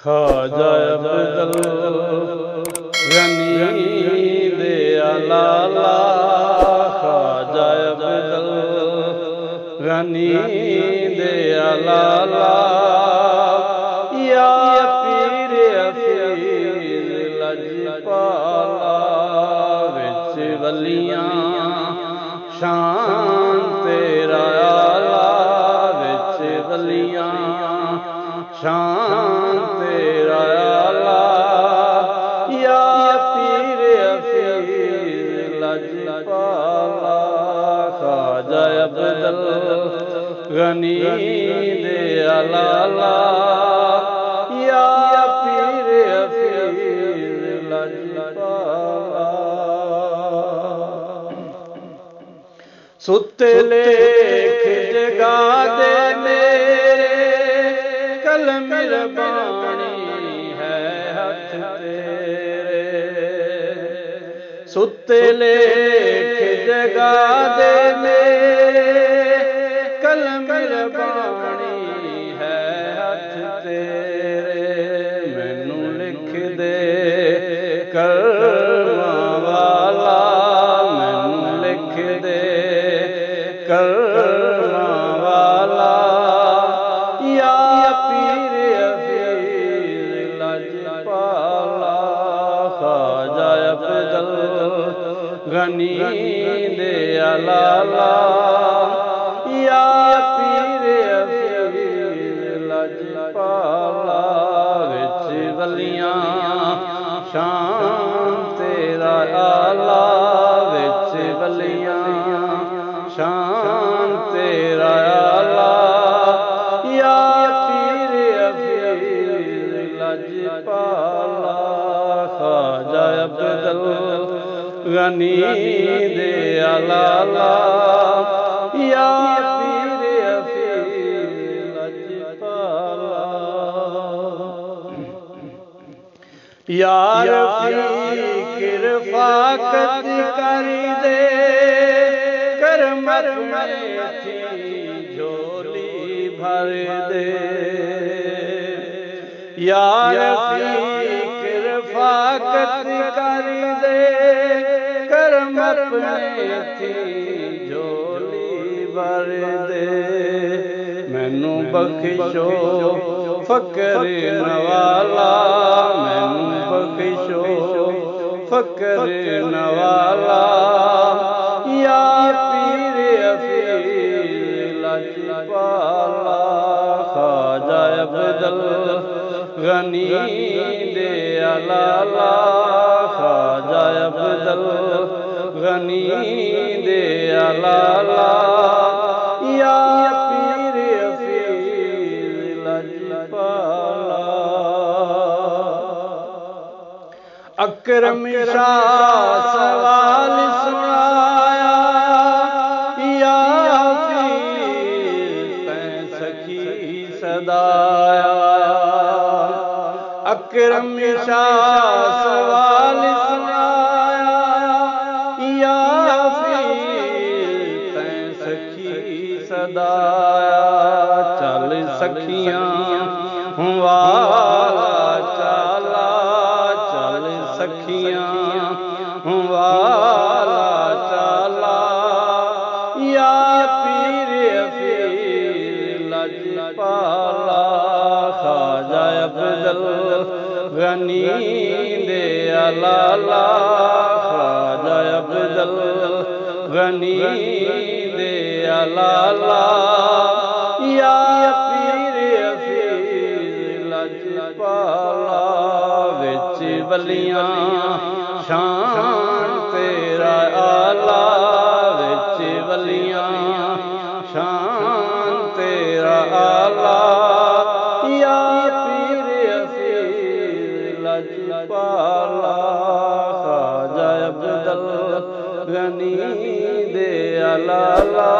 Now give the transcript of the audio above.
ख्वाजा अब्दुल गनी दे लाला, ख्वाजा अब्दुल गनी दे लाला, या पीर हफीज लजपाला, विच वलियां शान तेरा आला, विच वलियां शान तेरा आला, या पीर हफीज लजपाला, ख्वाजा अब्दुल गनी दे लाला, या पीर हफीज लजपाला। सुते लेख जगा दे कलम रबानी है हथ तेरे, सुते लेख जगा दे कलम रबानी है हथ तेरे, मैनू लिख दे करमा वाला, मैनू लिख दे करमा वाला, या पीर हफीज लजपाला, ख्वाजा अब्दुल गनी दे लाला, या पीर हफीज लजपाला, विच वलियां शान तेरा आला, विच वलियां शान तेरा आला, या पीर हफीज लजपाला, ख्वाजा अब्दुल गनी दे लाला, या पीर हफीज लजपाला। या रफ़ीक रफ़ाकत कर दे करमत में थी झोली भर दे, या रफ़ीक रफ़ाकत कर दे करमत में थी झोली भर दे, मैनू बख्शो फ़कर नवाला, मैनू बख्शो फ़कर नवाला, या पीर हफीज लजपाला, ख्वाजा अब्दुल गनी दे लाला, ख्वाजा अब्दुल गनी दे लाला, या पीर हफीज लजपाला। अकरम शाह सवाल सुनाया, या हफीज तैं सखी सदाया, अकरम शाह सवाल सुनाया, या हफीज तैं सखी सदाया, चल सखियां वाला चाला, चल सखियां वाला चाला, या पीर हफीज लजपाला, ख्वाजा अब्दुल गनी दे लाला, ख्वाजा अब्दुल गनी दे लाला, या पीर हफीज लजपाला, विच वलियां शान तेरा आला, विच वलियां शान तेरा आला, या पीर हफीज लजपाला, ख्वाजा अब्दुल गनी दे लाला।